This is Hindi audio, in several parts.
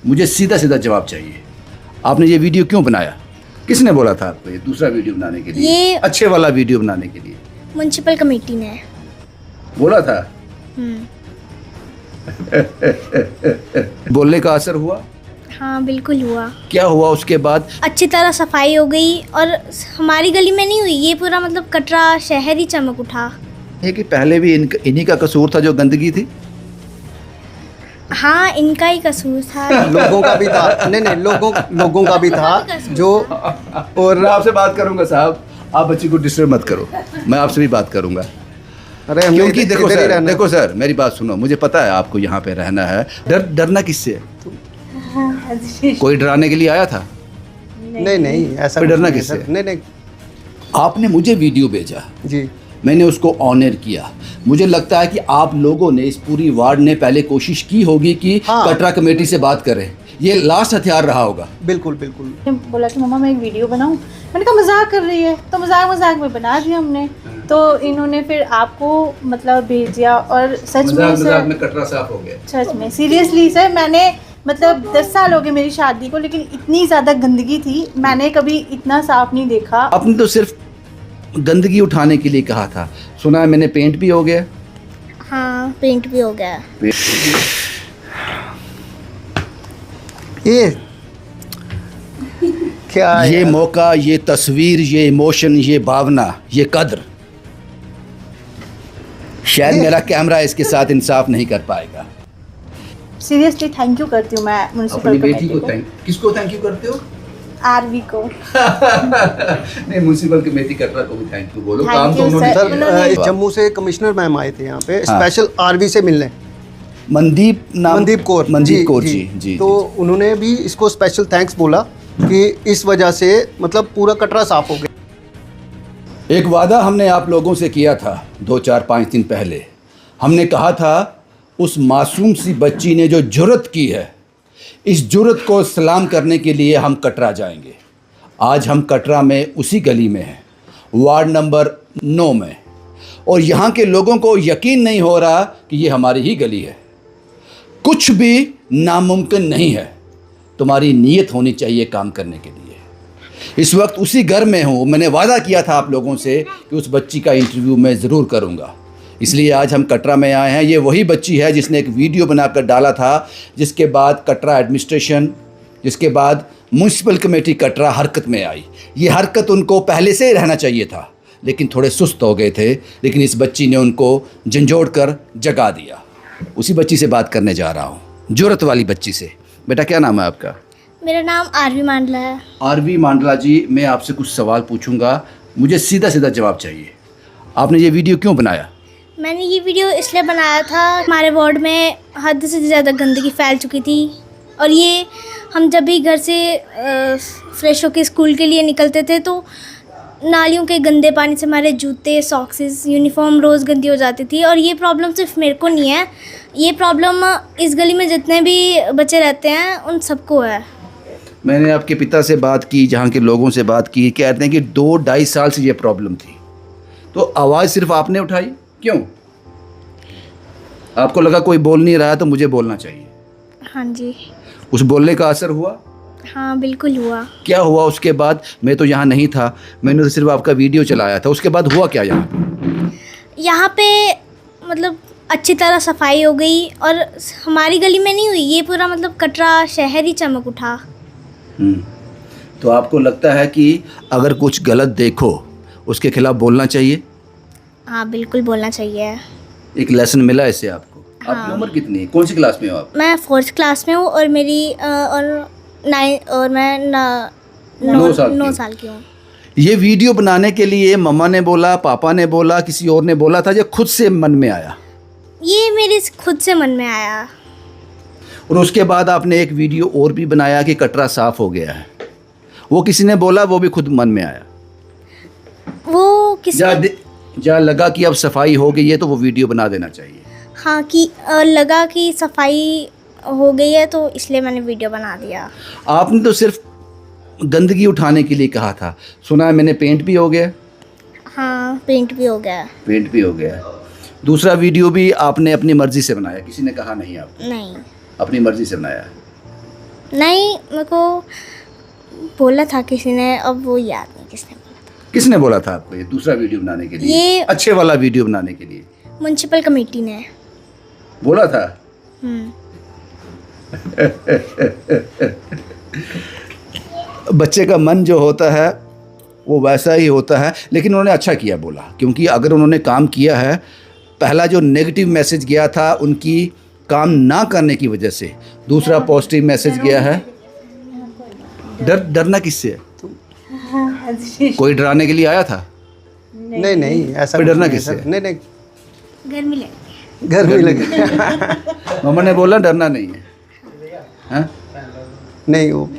मुझे सीधा सीधा जवाब चाहिए। आपने ये वीडियो क्यों बनाया? किसने बोला था आपको ये दूसरा वीडियो बनाने के लिए? ये अच्छे वाला वीडियो बनाने के लिए म्युनिसिपल कमेटी ने बोला था। बोलने का असर हुआ? हाँ बिल्कुल हुआ। क्या हुआ उसके बाद? अच्छी तरह सफाई हो गई और हमारी गली में नहीं हुई, ये पूरा मतलब कटरा शहर ही चमक उठा। है कि पहले भी इन्हीं का कसूर था जो गंदगी थी? हाँ इनका ही कसूर था। लोगों का भी था। नहीं लोगों का भी था जो। और मैं आपसे बात करूंगा साहब, आप बच्ची को डिस्टर्ब मत करो, मैं आपसे भी बात करूंगा। अरे क्योंकि देखो सर मेरी बात सुनो, मुझे पता है आपको यहाँ पे रहना है। डरना किससे है? कोई डराने के लिए आया था? नहीं ऐसा कोई डरना नहीं, किससे? सर, नहीं आपने मुझे वीडियो भेजा, जी मैंने उसको ऑनर किया। मुझे लगता है कि आप लोगों ने, इस पूरी वार्ड ने पहले कोशिश की होगी कि हाँ। कटरा कमेटी से बात करें। ये लास्ट हथियार रहा होगा। बिल्कुल बोला कि मम्मा मैं एक वीडियो बनाऊं। मैंने कहा मजाक कर रही है, तो मजाक में बना दिया हमने। तो इन्होंने फिर आपको मतलब भेज दिया और सच में सर, में कटरा साफ हो गया। सच में सीरियसली सर, मैंने मतलब 10 साल हो गए मेरी शादी को, लेकिन इतनी ज़्यादा गंदगी थी मैंने कभी इतना साफ नहीं देखा। आपने तो सिर्फ गंदगी उठाने के लिए कहा था, सुना है मैंने पेंट भी हो गया। हाँ पेंट भी हो गया। ये क्या ये यार? मौका, ये तस्वीर, ये इमोशन, ये भावना, ये कद्र, शायद मेरा कैमरा इसके साथ इंसाफ नहीं कर पाएगा। सीरियसली थैंक यू करती हूँ मैं म्युनिसिपल अपनी बेटी कमेटी को को, किसको थैंक यू करते हो? आरवी को। नहीं, म्युनिसिपल कमेटी कटरा को भी थैंक यू बोलो। Thank काम तो you, उन्होंने sir. किया। सर जम्मू से कमिश्नर मैम आए थे यहाँ पे हाँ। स्पेशल आरवी से मिलने। मनदीप कौर जी। तो उन्होंने भी इसको स्पेशल थैंक्स बोला कि इस वजह से मतलब पूरा कटरा साफ हो गया। एक वादा हमने आप लोगों से किया था 2-4-5 दिन पहले। हमने कहा था उस मासूम सी बच्ची ने जो जुर्रत की है, इस जुर्रत को सलाम करने के लिए हम कटरा जाएंगे। आज हम कटरा में उसी गली में हैं, वार्ड नंबर 9 में, और यहाँ के लोगों को यकीन नहीं हो रहा कि ये हमारी ही गली है। कुछ भी नामुमकिन नहीं है, तुम्हारी नीयत होनी चाहिए काम करने के लिए। इस वक्त उसी घर में हूँ। मैंने वादा किया था आप लोगों से कि उस बच्ची का इंटरव्यू मैं ज़रूर करूँगा, इसलिए आज हम कटरा में आए हैं। ये वही बच्ची है जिसने एक वीडियो बनाकर डाला था, जिसके बाद कटरा एडमिनिस्ट्रेशन, जिसके बाद म्युनिसिपल कमेटी कटरा हरकत में आई। ये हरकत उनको पहले से ही रहना चाहिए था, लेकिन थोड़े सुस्त हो गए थे, लेकिन इस बच्ची ने उनको झंझोड़ कर जगा दिया। उसी बच्ची से बात करने जा रहा हूँ, जुर्रत वाली बच्ची से। बेटा क्या नाम है आपका? मेरा नाम आरवी मांडला है। आरवी मांडला जी, मैं आपसे कुछ सवाल पूछूंगा, मुझे सीधा सीधा जवाब चाहिए। आपने ये वीडियो क्यों बनाया? मैंने ये वीडियो इसलिए बनाया था, हमारे वार्ड में हद से ज़्यादा गंदगी फैल चुकी थी, और ये हम जब भी घर से फ्रेश होकर स्कूल के लिए निकलते थे तो नालियों के गंदे पानी से हमारे जूते, सॉक्सेस, यूनिफॉर्म रोज़ गंदी हो जाती थी। और ये प्रॉब्लम सिर्फ मेरे को नहीं है, ये प्रॉब्लम इस गली में जितने भी बच्चे रहते हैं उन सबको है। मैंने आपके पिता से बात की, जहाँ के लोगों से बात की, कहते हैं कि 2-2.5 साल से ये प्रॉब्लम थी। तो आवाज़ सिर्फ आपने उठाई क्यों? आपको लगा कोई बोल नहीं रहा है तो मुझे बोलना चाहिए। हाँ जी। उस बोलने का असर हुआ? हाँ बिल्कुल हुआ। क्या हुआ उसके बाद? मैं तो यहाँ नहीं था, मैंने तो सिर्फ आपका वीडियो चलाया था। उसके बाद हुआ क्या यहाँ पे? यहाँ पे मतलब अच्छी तरह सफाई हो गई और हमारी गली में नहीं हुई, ये पूरा मतलब कटरा शहर ही चमक उठा। तो आपको लगता है कि अगर कुछ गलत देखो उसके खिलाफ बोलना चाहिए? हाँ बिल्कुल बोलना चाहिए। एक लेसन मिला इससे आपको? हाँ। आपकी उम्र कितनी है? कौन सी क्लास में हो आप? मैं 4th क्लास में हूँ और मेरी मैं 9 साल की हूँ। ये वीडियो बनाने के लिए मम्मा ने बोला, पापा ने बोला, किसी और ने बोला था, या खुद से मन में आया? ये मेरे खुद से मन में आया। और उसके बाद आपने एक वीडियो और भी बनाया कि कटरा साफ हो गया है। वो किसी ने बोला, वो भी खुद मन में आया? वो किसी जहाँ लगा कि अब सफाई हो गई है तो वो वीडियो बना देना चाहिए। हाँ कि लगा कि सफाई हो गई है तो इसलिए मैंने वीडियो बना दिया। आपने तो सिर्फ गंदगी उठाने के लिए कहा था, सुना है मैंने पेंट भी हो गया। हाँ पेंट भी हो गया। पेंट भी हो गया। दूसरा वीडियो भी आपने अपनी मर्जी से बनाया, किसी ने कहा नहीं? आपको नहीं, अपनी मर्जी से बनाया। नहीं, मेरे को बोला था किसी ने, अब वो याद नहीं किसने बोला था। किसने बोला था आपको ये दूसरा वीडियो बनाने के लिए, ये अच्छे वाला वीडियो बनाने के लिए म्युनिसिपल कमेटी ने बोला था? बच्चे का मन जो होता है वो वैसा ही होता है, लेकिन उन्होंने अच्छा किया बोला, क्योंकि अगर उन्होंने काम किया है, पहला जो नेगेटिव मैसेज गया था उनकी काम ना करने की वजह से, दूसरा पॉजिटिव मैसेज गया है। डरना किससे है? कोई डराने के लिए आया था? नहीं ऐसा फिर कुछ डरना नहीं है किससे? सर। नहीं गर्मी लगी। गर्मी लगे। मम्मा ने बोला डरना नहीं है, हाँ? नहीं वो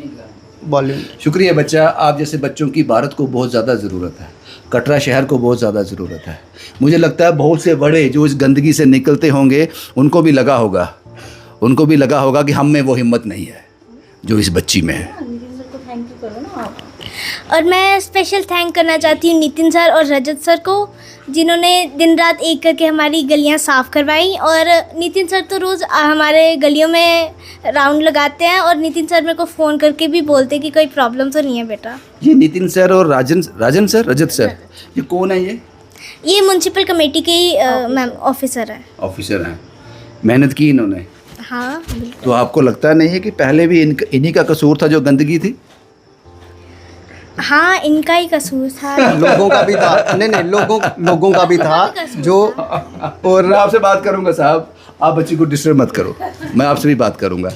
वॉल्यूम। शुक्रिया बच्चा, आप जैसे बच्चों की भारत को बहुत ज़्यादा ज़रूरत है, कटरा शहर को बहुत ज़्यादा ज़रूरत है। मुझे लगता है बहुत से बड़े जो इस गंदगी से निकलते होंगे उनको भी लगा होगा कि हम में वो हिम्मत नहीं है जो इस बच्ची में है। और मैं स्पेशल थैंक करना चाहती हूँ नितिन सर और रजत सर को, जिन्होंने दिन रात एक करके हमारी गलियाँ साफ़ करवाई। और नितिन सर तो रोज़ हमारे गलियों में राउंड लगाते हैं, और नितिन सर मेरे को फ़ोन करके भी बोलते कि कोई प्रॉब्लम तो नहीं है बेटा। ये नितिन सर और रजत सर, ये कौन है? ये म्युनिसिपल कमेटी के ही मैम ऑफिसर हैं। मेहनत की इन्होंने। हाँ बिल्कुल। तो आपको लगता नहीं है कि पहले भी इन्हीं का कसूर था जो गंदगी थी? हाँ, इनका ही कसूर था। लोगों का भी था। नहीं लोगों का भी था जो। और मैं आपसे बात करूंगा साहब, आप बच्ची को डिस्टर्ब मत करो, मैं आपसे भी बात करूंगा।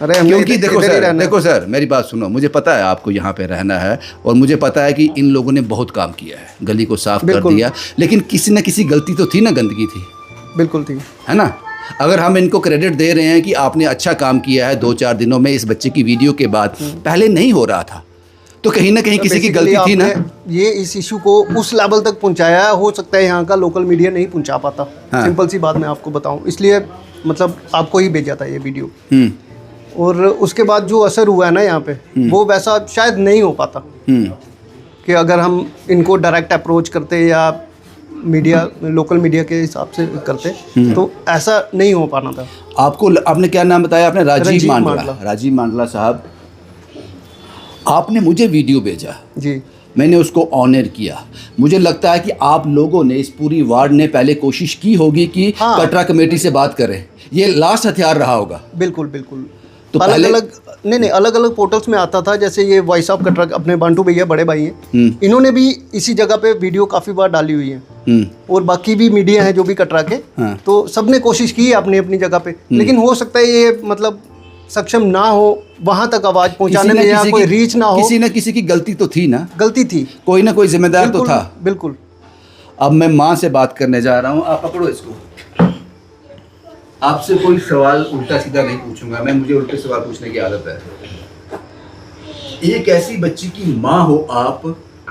अरे क्योंकि देखो सर मेरी बात सुनो, मुझे पता है आपको यहाँ पे रहना है, और मुझे पता है कि इन लोगों ने बहुत काम किया है, गली को साफ कर दिया, लेकिन किसी न किसी गलती तो थी ना, गंदगी थी, बिल्कुल थी, है ना? अगर हम इनको क्रेडिट दे रहे हैं कि आपने अच्छा काम किया है 2-4 दिनों में इस बच्चे की वीडियो के बाद, पहले नहीं हो रहा था, तो कहीं ना कहीं किसी की गलती थी ना। ये इस इशू को उस लेवल तक पहुंचाया है, हो सकता है यहाँ का लोकल मीडिया नहीं पहुंचा पाता। हाँ। सिंपल सी बात मैं आपको बताऊं, इसलिए मतलब आपको ही भेजा था ये वीडियो। और उसके बाद जो असर हुआ है ना यहाँ पे, वो वैसा शायद नहीं हो पाता कि अगर हम इनको डायरेक्ट अप्रोच करते या मीडिया, लोकल मीडिया के हिसाब से करते, तो ऐसा नहीं हो पाना था। आपने क्या नाम बताया आपने? राजीव मांडला साहब, आपने मुझे वीडियो भेजा जी, मैंने उसको ऑनर किया। मुझे लगता है कि आप लोगों ने, इस पूरी वार्ड ने पहले कोशिश की होगी कि हाँ। कटरा कमेटी से बात करें, ये लास्ट हथियार रहा होगा। बिल्कुल तो अलग अलग पोर्टल्स में आता था, जैसे ये वॉइस ऑफ कटरा, अपने बांटू भैया बड़े भाई हैं, इन्होंने भी इसी जगह पे वीडियो काफ़ी बार डाली हुई है, और बाकी भी मीडिया है जो भी कटरा के, हाँ। तो सबने कोशिश की है अपनी अपनी जगह पे, लेकिन हो सकता है ये मतलब सक्षम ना हो वहां तक आवाज पहुंचाने में, या कोई रीच ना हो। किसी न किसी की गलती तो थी ना, गलती थी, कोई ना कोई जिम्मेदार तो था। बिल्कुल। अब मैं माँ से बात करने जा रहा हूँ, आप पकड़ो इसको। आपसे कोई सवाल उल्टा सीधा नहीं पूछूंगा मैं, मुझे उल्टे सवाल पूछने की आदत है। एक ऐसी बच्ची की माँ हो आप,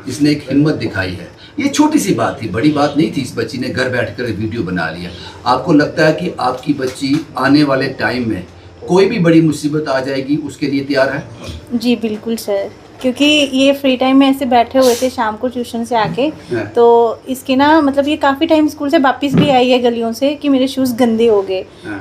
जिसने एक हिम्मत दिखाई है, ये छोटी सी बात थी, बड़ी बात नहीं थी। इस बच्ची ने घर बैठकर वीडियो बना लिया। आपको लगता है कि आपकी बच्ची आने वाले टाइम में कोई भी बड़ी मुसीबत आ जाएगी उसके लिए तैयार है? जी बिल्कुल सर, क्योंकि ये फ्री टाइम में ऐसे बैठे हुए थे शाम को ट्यूशन से आके, तो इसके ना मतलब ये काफ़ी टाइम स्कूल से वापस भी आई है गलियों से कि मेरे शूज़ गंदे हो गए।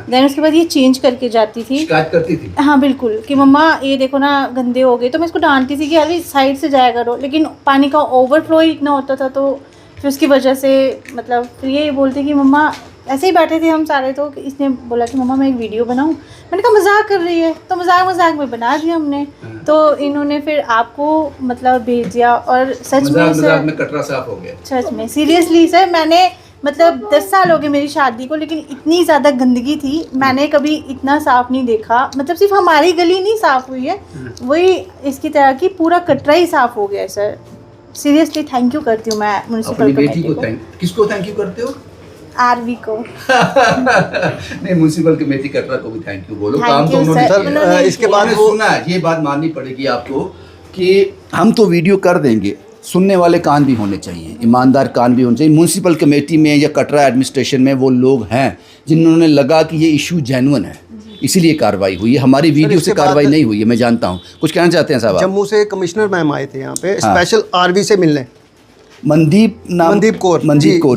देन उसके बाद ये चेंज करके जाती थी, शिकायत करती थी। हाँ बिल्कुल, कि मम्मा ये देखो ना गंदे हो गए, तो मैं इसको डांटती थी कि अरे साइड से जाया करो, लेकिन पानी का ओवरफ्लो ही इतना होता था, तो फिर उसकी वजह से मतलब फिर ये बोलते कि मम्मा, ऐसे ही बैठे थे हम सारे, तो इसने बोला कि मम्मा मैं एक वीडियो बनाऊं। मैंने कहा मजाक कर रही है, तो मजाक में बना दिया हमने। तो इन्होंने फिर आपको मतलब भेज दिया, और सच में सर में कटरा साफ हो गया। सच में सीरियसली सर, मैंने मतलब 10 साल हो गए मेरी शादी को, लेकिन इतनी ज़्यादा गंदगी थी मैंने कभी इतना साफ़ नहीं देखा। मतलब सिर्फ हमारी गली नहीं साफ़ हुई है, वही इसकी तरह की पूरा कटरा ही साफ़ हो गया है सर। सीरियसली थैंक यू करती हूँ मैं म्युनिसिपल कमेटी को। किसको थैंक यू करते हो? आरवी को। नहीं, म्युनिसिपल कमेटी कटरा को भी थैंक यू बोलो। काम तो सर, इसके बाद वो सुना, ये बात माननी पड़ेगी आपको कि हम तो वीडियो कर देंगे, सुनने वाले कान भी होने चाहिए, ईमानदार कान भी होने चाहिए। म्युनिसिपल कमेटी में या कटरा एडमिनिस्ट्रेशन में वो लोग हैं जिन्होंने लगा कि ये इशू जेन्युइन है, इसीलिए कार्रवाई हुई है। हमारी वीडियो से कार्रवाई नहीं हुई है, मैं जानता हूँ। कुछ कहना चाहते हैं साहब? जम्मू से कमिश्नर मैम आए थे यहाँ पे स्पेशल आरवी से मिलने, मनदीप कौर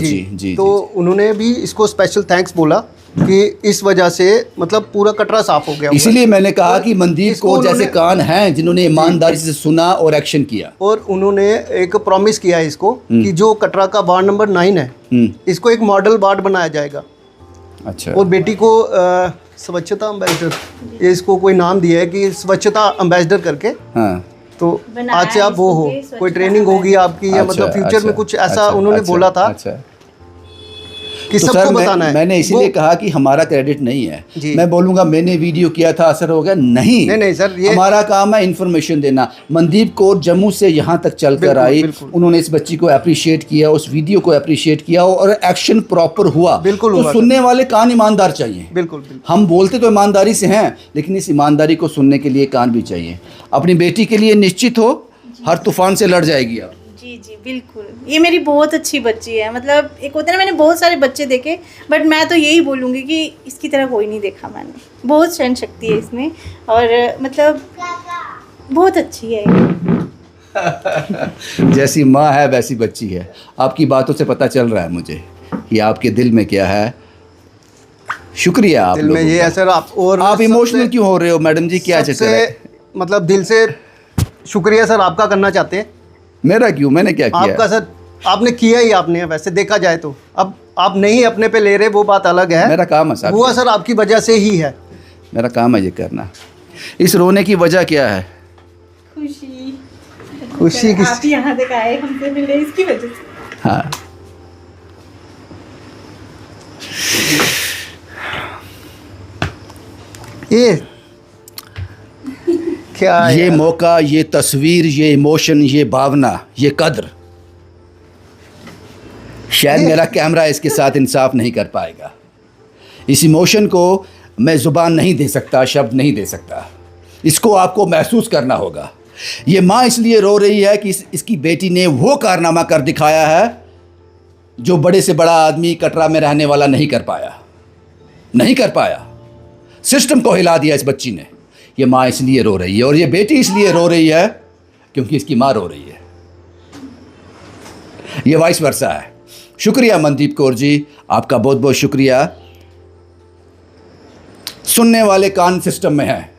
जी। तो उन्होंने भी इसको स्पेशल थैंक्स बोला कि इस वजह से मतलब पूरा कटरा साफ हो गया हुआ है। इसीलिए मैंने कहा कि मनदीप इसको कौर जैसे उन्होंने- कान हैं जिन्होंने ईमानदारी से सुना और एक्शन किया। और उन्होंने एक प्रॉमिस किया है इसको कि जो कटरा का वार्ड नंबर 9 है इसको एक मॉडल वार्ड बनाया जाएगा। अच्छा। और बेटी को स्वच्छता अम्बेसडर, इसको कोई नाम दिया है कि स्वच्छता अम्बेसडर करके, हाँ। तो बनाया आज से आप वो इसको हो, कि स्वच्छता कोई ट्रेनिंग होगी आपकी या मतलब फ्यूचर में कुछ ऐसा उन्होंने बोला था अच्छा। कि तो सबको सर बताना है। मैंने इसीलिए वो- कहा कि हमारा क्रेडिट नहीं है। जी। मैं बोलूंगा मैंने वीडियो किया था असर हो गया, नहीं नहीं सर, ये हमारा काम है इन्फॉर्मेशन देना। मनदीप कौर जम्मू से यहाँ तक चलकर बिल्कुल, आई, बिल्कुल। उन्होंने इस बच्ची को अप्रिशिएट किया, उस वीडियो को अप्रिशिएट किया और एक्शन प्रॉपर हुआ। बिल्कुल तो हुआ सुनने वाले कान ईमानदार चाहिए। बिल्कुल बिल्कुल हम बोलते तो ईमानदारी से हैं, लेकिन इस ईमानदारी को सुनने के लिए कान भी चाहिए। अपनी बेटी के लिए निश्चित हो, हर तूफान से लड़ जाएगी आप। जी जी बिल्कुल, ये मेरी बहुत अच्छी बच्ची है। मतलब एक होता है ना, मैंने बहुत सारे बच्चे देखे बट मैं तो यही बोलूँगी कि इसकी तरह कोई नहीं देखा मैंने। बहुत सहन शक्ति है इसमें और मतलब बहुत अच्छी है ये। जैसी माँ है वैसी बच्ची है। आपकी बातों से पता चल रहा है मुझे कि आपके दिल में क्या है। शुक्रिया आप दिल में लोगों ये का। है सर। आप इमोशनल क्यों हो रहे हो मैडम जी, क्या चक्कर सबसे है? मतलब दिल से शुक्रिया सर आपका करना चाहते हैं। मेरा क्यों, मैंने क्या किया? आपका सर, आपने किया ही आपने, वैसे देखा जाए तो। अब आप नहीं अपने पे ले रहे वो बात अलग है। मेरा काम है साहब, हुआ सर आपकी वजह से ही है। मेरा काम है ये करना। इस रोने की वजह क्या है? खुशी खुशी की आप यहाँ तक आए हमसे मिले इसकी वजह से। हाँ, ये क्या है ये यार? मौका, ये तस्वीर, ये इमोशन, ये भावना, ये कद्र, शायद मेरा कैमरा इसके साथ इंसाफ नहीं कर पाएगा। इस इमोशन को मैं ज़ुबान नहीं दे सकता, शब्द नहीं दे सकता। इसको आपको महसूस करना होगा। ये माँ इसलिए रो रही है कि इसकी बेटी ने वो कारनामा कर दिखाया है जो बड़े से बड़ा आदमी कटरा में रहने वाला नहीं कर पाया। नहीं कर पाया, सिस्टम को हिला दिया इस बच्ची ने। ये माँ इसलिए रो रही है और ये बेटी इसलिए रो रही है क्योंकि इसकी माँ रो रही है। ये वाइस वर्सा है। शुक्रिया मनदीप कौर जी, आपका बहुत बहुत शुक्रिया। सुनने वाले कान सिस्टम में हैं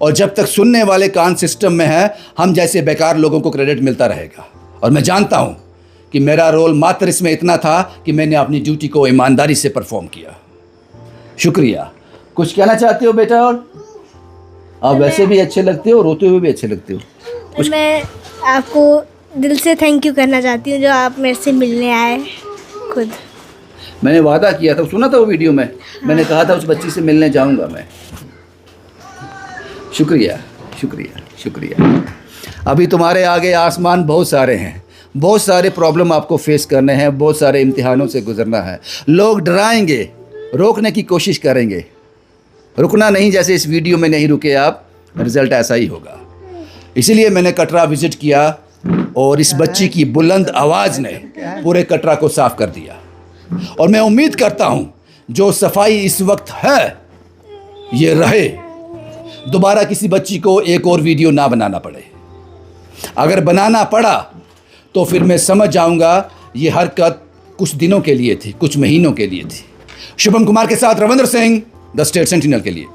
और जब तक सुनने वाले कान सिस्टम में हैं, हम जैसे बेकार लोगों को क्रेडिट मिलता रहेगा। और मैं जानता हूं कि मेरा रोल मात्र इसमें इतना था कि मैंने अपनी ड्यूटी को ईमानदारी से परफॉर्म किया। शुक्रिया। कुछ कहना चाहते हो बेटा? और आप वैसे भी अच्छे लगते हो, रोते हुए भी अच्छे लगते हो। मैं आपको दिल से थैंक यू करना चाहती हूँ जो आप मेरे से मिलने आए खुद। मैंने वादा किया था, सुना था वो वीडियो में, मैंने कहा था उस बच्ची से मिलने जाऊंगा मैं। शुक्रिया शुक्रिया शुक्रिया। अभी तुम्हारे आगे आसमान बहुत सारे हैं, बहुत सारे प्रॉब्लम आपको फेस करने हैं, बहुत सारे इम्तिहानों से गुजरना है। लोग डराएंगे, रोकने की कोशिश करेंगे, रुकना नहीं। जैसे इस वीडियो में नहीं रुके आप, रिज़ल्ट ऐसा ही होगा। इसीलिए मैंने कटरा विज़िट किया और इस बच्ची की बुलंद आवाज़ ने पूरे कटरा को साफ कर दिया। और मैं उम्मीद करता हूं जो सफाई इस वक्त है ये रहे, दोबारा किसी बच्ची को एक और वीडियो ना बनाना पड़े। अगर बनाना पड़ा तो फिर मैं समझ जाऊंगा ये हरकत कुछ दिनों के लिए थी, कुछ महीनों के लिए थी। शुभम कुमार के साथ Ravindra Singh, the state sentinel के लिए।